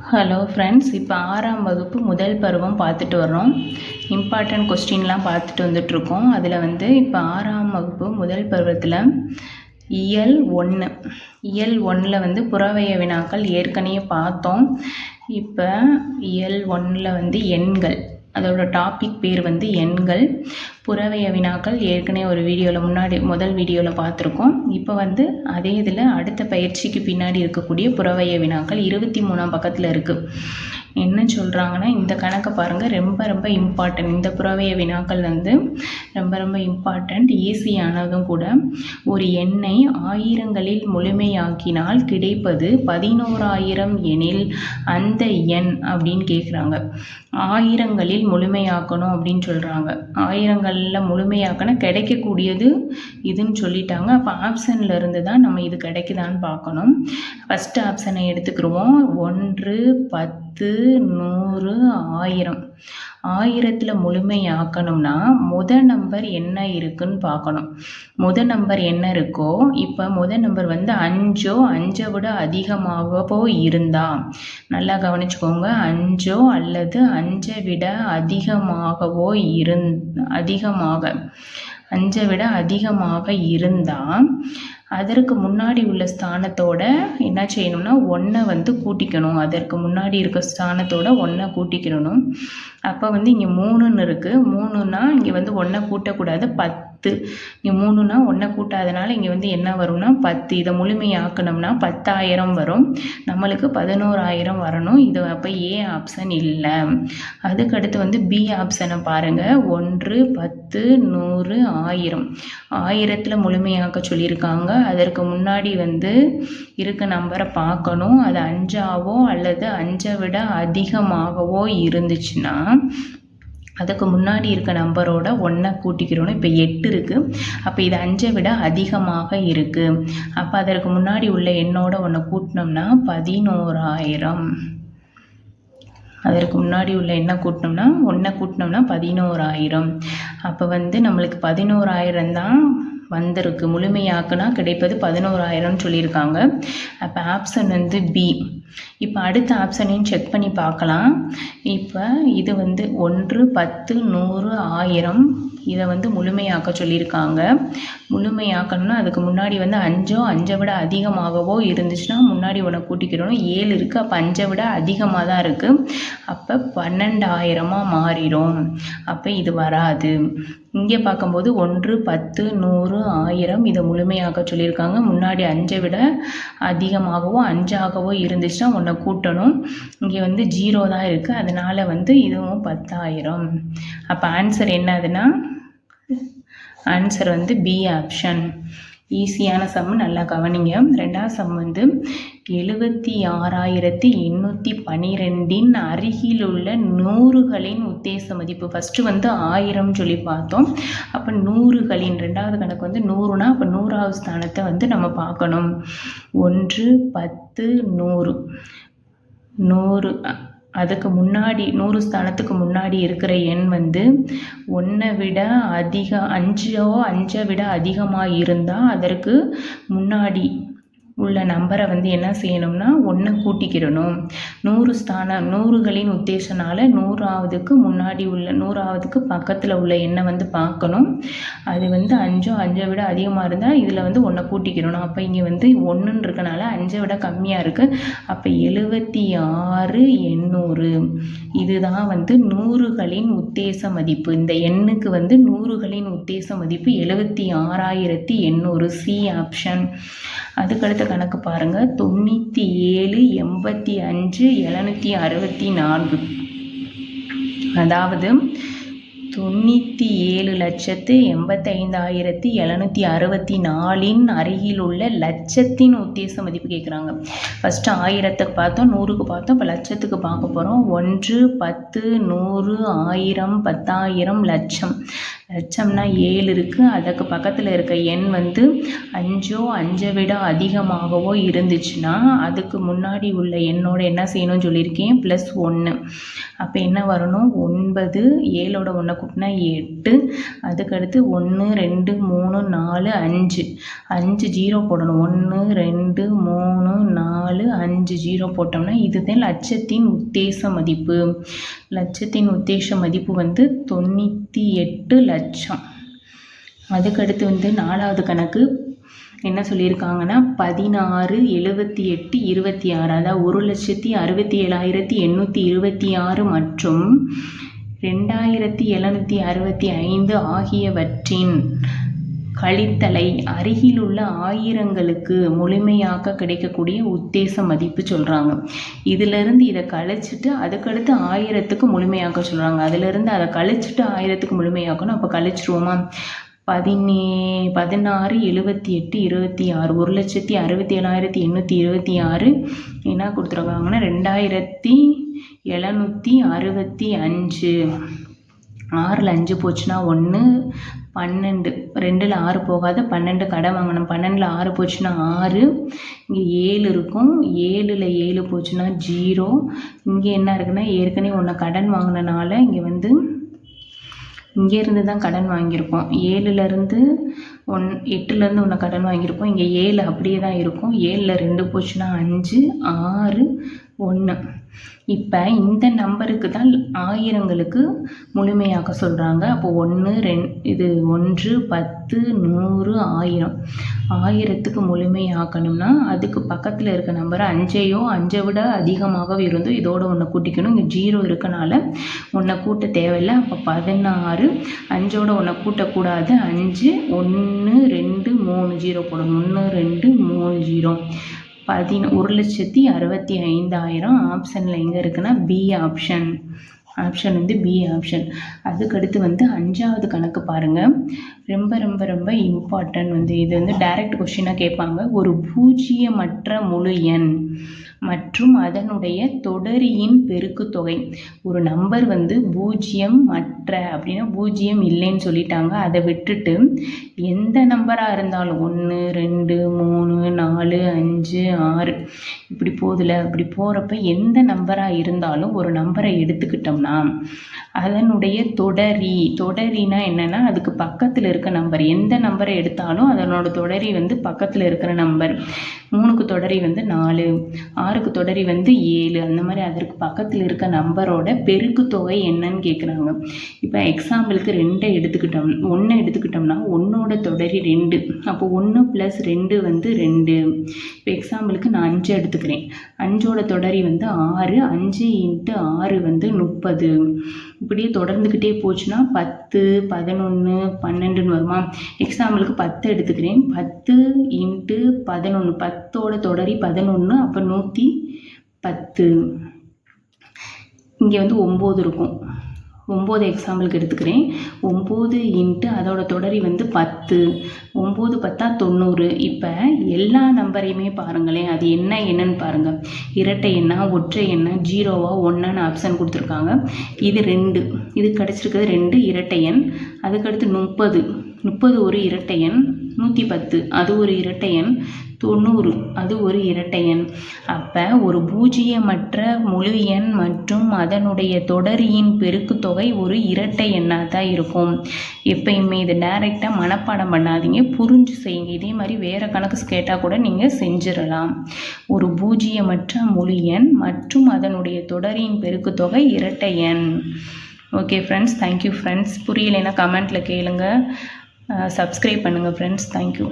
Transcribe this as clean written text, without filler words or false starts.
Hello friends, இப்போ 6ஆம் வகுப்பு முதல் பருவம் பார்த்துட்டு வர்றோம். இம்பார்ட்டன்ட் கொஸ்டின்லாம் பார்த்துட்டு வந்துட்ருக்கோம். அதில் இப்போ 6ஆம் வகுப்பு முதல் பருவத்தில் இயல் 1 இயல் 1ல் புறவய வினாக்கள் ஏற்கனவே பார்த்தோம். இப்போ இயல் 1ல் எண்கள், அதோட டாபிக் பேர் எண்கள். புறவய வினாக்கள் ஏற்கனவே ஒரு வீடியோவில் முதல் வீடியோவில் பார்த்துருக்கோம். இப்போ அதே இதில் அடுத்த பயிற்சிக்கு பின்னாடி இருக்கக்கூடிய புறவய வினாக்கள் 23ஆம் பக்கத்தில் இருக்குது. என்ன சொல்கிறாங்கன்னா, இந்த கணக்கை பாருங்கள், ரொம்ப ரொம்ப இம்பார்ட்டன்ட். இந்த புறவய வினாக்கள் ரொம்ப ரொம்ப இம்பார்ட்டண்ட், ஈஸியானதும் கூட. ஒரு எண்ணை ஆயிரங்களில் முழுமையாக்கினால் கிடைப்பது 11,000 எனில் அந்த எண் அப்படின்னு கேட்குறாங்க. ஆயிரங்களில் முழுமையாக்கணும் அப்படின்னு சொல்கிறாங்க. ஆயிரங்களில் முழுமையாக்கணும் கிடைக்கக்கூடியது இதுன்னு சொல்லிட்டாங்க. அப்போ ஆப்ஷனில் இருந்து தான் நம்ம இது கிடைக்குதான்னு பார்க்கணும். ஃபஸ்ட்டு ஆப்ஷனை எடுத்துக்கிடுவோம். 1, 10, 100, 1000. 1000ல் முழுமையாக்கணும்னா முதல் நம்பர் என்ன இருக்குன்னு பார்க்கணும். முதல் நம்பர் என்ன இருக்கோ, இப்போ முதல் நம்பர் 5ஓ 5ஐ விட அதிகமாகவோ இருந்தால், நல்லா கவனிச்சுக்கோங்க, 5ஓ அல்லது 5ஐ விட அதிகமாகவோ அதிகமாக இருந்தால் அதற்கு முன்னாடி உள்ள ஸ்தானத்தோட என்ன செய்யணும்னா 1 கூட்டிக்கணும். அதற்கு முன்னாடி இருக்க ஸ்தானத்தோட 1 கூட்டிக்கிறணும். அப்போ இங்கே 3ன்னு இருக்குது. 3ன்னா இங்கே 1 கூட்டக்கூடாது, 10. இங்கே 3ன்னா 1 கூட்டாதனால இங்கே என்ன வரும்னா 10. இதை முழுமையாக்கணும்னா 10,000 வரும். நம்மளுக்கு 11,000 வரணும். இது அப்போ ஏ ஆப்ஷன் இல்லை. அதுக்கடுத்து பி ஆப்ஷனை பாருங்கள். 1, 10, 100, 1000. 1000ல் முழுமையாக்க சொல்லியிருக்காங்க. அதற்கு முன்னாடி இருக்க நம்பரை பார்க்கணும். அது 5ஆவோ அல்லது 5ஐ விட அதிகமாகவோ இருந்துச்சுன்னா அதுக்கு முன்னாடி இருக்க நம்பரோட 1 கூட்டிக்கிறோம். இப்போ 8 இருக்குது. அப்போ இது 5ஐ விட அதிகமாக இருக்குது. அப்போ அதற்கு முன்னாடி உள்ள எண்ணோட 1 கூட்டினோம்னா 11,000. அதற்கு முன்னாடி உள்ள எண்ணை கூட்டினோம்னா 1 கூட்டினோம்னா 11,000. அப்போ நம்மளுக்கு 11,000 தான் வந்திருக்கு. முழுமையாக்குனா கிடைப்பது 11,000 சொல்லியிருக்காங்க. அப்போ ஆப்ஷன் பி. இப்போ அடுத்த ஆப்ஷனையும் செக் பண்ணி பார்க்கலாம். இப்போ இது 1, 10, 100, 1000 இதை முழுமையாக்க சொல்லியிருக்காங்க. முழுமையாக்கணும்னா அதுக்கு முன்னாடி 5ஓ 5ஐ விட அதிகமாகவோ இருந்துச்சுன்னா முன்னாடி 1 கூட்டிக்கிறோம். 7 இருக்குது. அப்போ 5ஐ விட அதிகமாக தான் இருக்குது. அப்போ 12,000 மாறிடும். அப்போ இது வராது. இங்கே பார்க்கும்போது 1, 10, 100, 1000 இதை முழுமையாக்க சொல்லியிருக்காங்க. முன்னாடி 5ஐ விட அதிகமாகவோ 5ஆகவோ இருந்துச்சுன்னா 1 கூட்டணும். இங்கே 0 தான் இருக்குது. அதனால் இதுவும் 10,000. அப்போ ஆன்சர் என்னதுன்னா ஆன்சர் பி ஆப்ஷன். ஈஸியான சம், நல்லா கவனிங்க. 2ஆம் சம் 76,812 அருகில் உள்ள 100களின் உத்தேச மதிப்பு. ஃபஸ்ட்டு 1000 சொல்லி பார்த்தோம். அப்போ 100களின் 2வது கணக்கு 100னா அப்போ 100வது ஸ்தானத்தை நம்ம பார்க்கணும். 1, 10, 100. அதுக்கு முன்னாடி 100 ஸ்தானத்துக்கு முன்னாடி இருக்கிற எண் 1ஐ விட அதிகம், 5ஓ 5ஐ விட அதிகமாக இருந்தால் அதற்கு முன்னாடி உள்ள நம்பரை என்ன செய்யணும்னா 1 கூட்டிக்கிறணும். 100களின் உத்தேசனால 100வதுக்கு முன்னாடி உள்ள 100வதுக்கு பக்கத்தில் உள்ள எண்ணை பார்க்கணும். அது 5ஓ 5ஐ விட அதிகமாக இருந்தால் இதில் 1 கூட்டிக்கிறணும். அப்போ இங்கே 1ன்னு இருக்கனால 5ஐ விட கம்மியாக இருக்குது. அப்போ 76,800 இதுதான் 100களின் உத்தேச மதிப்பு. இந்த எண்ணுக்கு 100களின் உத்தேச மதிப்பு 76,800. C option. அதுக்கடுத்த கணக்கு பாருங்கள். 97,85,764. அதாவது 97,85,764 அருகில் உள்ள லட்சத்தின் உத்தேச மதிப்பு கேட்குறாங்க. ஃபஸ்ட்டு 1000க்கு பார்த்தோம், 100க்கு பார்த்தோம். இப்போ லட்சத்துக்கு பார்க்க போகிறோம். 1, 10, 100, 1000, 10,000, லட்சம். லட்சம்னா 7 இருக்குது. அதுக்கு பக்கத்தில் இருக்க எண் வந்து 5ஓ 5ஐ விட அதிகமாகவோ இருந்துச்சுன்னா அதுக்கு முன்னாடி உள்ள எண்ணோட என்ன செய்யணும்னு சொல்லியிருக்கேன், +1. அப்போ என்ன வரணும், 9, 7ஓட 1 கூட்டினா 8, அதுக்கடுத்து 1 2 3 4 5, 5 0 போடணும். 1 2 3 4 5 0 போட்டோம்னா இதுதான் லட்சத்தின் உத்தேச மதிப்பு. லட்சத்தின் உத்தேச மதிப்பு வந்து 98 லட்சம். அதுக்கடுத்து வந்து 4வது கணக்கு என்ன சொல்லியிருக்காங்கன்னா 16 78 26, அதாவது 1,67,826 மற்றும் 2,765 ஆகியவற்றின் கழித்தலை அருகிலுள்ள ஆயிரங்களுக்கு முழுமையாக கிடைக்கக்கூடிய உத்தேச மதிப்பு சொல்கிறாங்க. இதிலிருந்து இதை கழிச்சிட்டு அதுக்கடுத்து 1000க்கு முழுமையாக்க சொல்கிறாங்க. அதிலிருந்து அதை கழிச்சிட்டு 1000க்கு முழுமையாக்கணும். அப்போ கழிச்சிருவோமா, 16 78 26, 1,67,826 என்ன கொடுத்துருக்காங்கன்னா 2,765. 6ல் 5 போச்சுன்னா 1, 12, 2ல் 6 போகாத 12 கடன் வாங்கணும். 12ல் 6 போச்சுன்னா 6, இங்கே 7 இருக்கும். 7ல் 7 போச்சுன்னா 0. இங்கே என்ன இருக்குன்னா ஏற்கனவே ஒன்று கடன் வாங்கினனால இங்கே வந்து இங்கேருந்து தான் கடன் வாங்கியிருப்போம். 7லேருந்து 8லேருந்து ஒன்று கடன் வாங்கியிருப்போம். இங்கே 7 அப்படியே தான் இருக்கும். 7ல் 2 போச்சுன்னா 5, 6 1. இப்போ இந்த நம்பருக்கு தான் ஆயிரங்களுக்கு முழுமையாக்க சொல்கிறாங்க. அப்போ 1 2 இது 1 10 100 1000. 1000க்கு முழுமையாக்கணும்னா அதுக்கு பக்கத்தில் இருக்க நம்பர் 5ஐயோ 5ஐ விட அதிகமாக இருந்தோ இதோட ஒன்று கூட்டிக்கணும். இங்கே 0 இருக்கனால ஒன்றை கூட்ட தேவையில்லை. அப்போ 16, 5ஓட ஒன்றை கூட்டக்கூடாது. 5 1 2 3 0 போடணும். 1 2 3 0. 1,65,000 ஆப்ஷனில் எங்கே இருக்குன்னா பி ஆப்ஷன். ஆப்ஷன் வந்து பி ஆப்ஷன். அதுக்கடுத்து வந்து 5வது கணக்கு பாருங்கள். ரொம்ப ரொம்ப ரொம்ப இம்பார்ட்டன்ட் வந்து இது வந்து டைரக்ட் கொஸ்டினாக கேட்பாங்க. ஒரு பூஜ்ஜியமற்ற முழு எண் மற்றும் அதனுடைய தொடரியின் பெருக்குத்தொகை. ஒரு நம்பர் வந்து பூஜ்ஜியம் மற்ற அப்படின்னா பூஜ்ஜியம் இல்லைன்னு சொல்லிட்டாங்க. அதை விட்டுட்டு எந்த நம்பராக இருந்தாலும் 1 2 3 4 5 6 இப்படி போதில் அப்படி போகிறப்ப எந்த நம்பராக இருந்தாலும் ஒரு நம்பரை எடுத்துக்கிட்டோம்னா அதனுடைய தொடரினா என்னென்னா அதுக்கு பக்கத்தில் இருக்க நம்பர். எந்த நம்பரை எடுத்தாலும் அதனோட தொடரி வந்து பக்கத்தில் இருக்கிற நம்பர். 3க்கு தொடரி வந்து 4, 6க்கு தொடரி வந்து 7. அந்த மாதிரி அதற்கு பக்கத்தில் இருக்க நம்பரோட பெருக்கு தொகை என்னன்னு கேட்குறாங்க. இப்போ எக்ஸாம்பிளுக்கு 2 எடுத்துக்கிட்டோம், 1 எடுத்துக்கிட்டோம்னா 1ஓட தொடரி 2. அப்போ 1 + 2 வந்து 2. இப்போ எக்ஸாம்பிளுக்கு நான் 5 எடுத்துக்கிறேன். 5ஓட தொடரி வந்து 6. 5 × 6 வந்து 30. இப்படியே தொடர்ந்துக்கிட்டே போச்சுன்னா 10 11 12ன்னு வருமா. எக்ஸாம்பிளுக்கு 10 எடுத்துக்கிறேன். 10 × 11, 10ஓட தொடரி 11. அப்போ 110. இங்கே வந்து 9 இருக்கும். 9 எக்ஸாம்பிளுக்கு எடுத்துக்கிறேன். 9 × அதோட தொடரி வந்து 10. 9 10 90. இப்போ எல்லா நம்பரையுமே பாருங்களேன், அது என்னன்னு பாருங்கள். இரட்டை எண்ணா, ஒற்றை எண்ணா, 0வா 1ன்னு ஆப்ஷன் கொடுத்துருக்காங்க. இது 2, இது கிடச்சிருக்கிறது 2 இரட்டை எண். அதுக்கடுத்து 30 ஒரு இரட்டை எண். 110 அது ஒரு இரட்டை எண். 90 அது ஒரு இரட்டை எண். அப்போ ஒரு பூஜ்ஜியமற்ற முழு எண் மற்றும் அதனுடைய தொடரியின் பெருக்குத்தொகை ஒரு இரட்டை எண்ணாக தான் இருக்கும். எப்பயுமே இது டைரெக்டாக மனப்பாடம் பண்ணாதீங்க, புரிஞ்சு செய்யுங்க. இதே மாதிரி வேறு கணக்கு கேட்டால் கூட நீங்கள் செஞ்சிடலாம். ஒரு பூஜ்ஜியமற்ற முழு எண் மற்றும் அதனுடைய தொடரியின் பெருக்குத்தொகை இரட்டை எண். Okay friends, thank you friends. புரியலைன்னா கமெண்ட்டில் கேளுங்க. சப்ஸ்கிரைப் பண்ணுங்கள் ஃப்ரெண்ட்ஸ். தேங்க்யூ.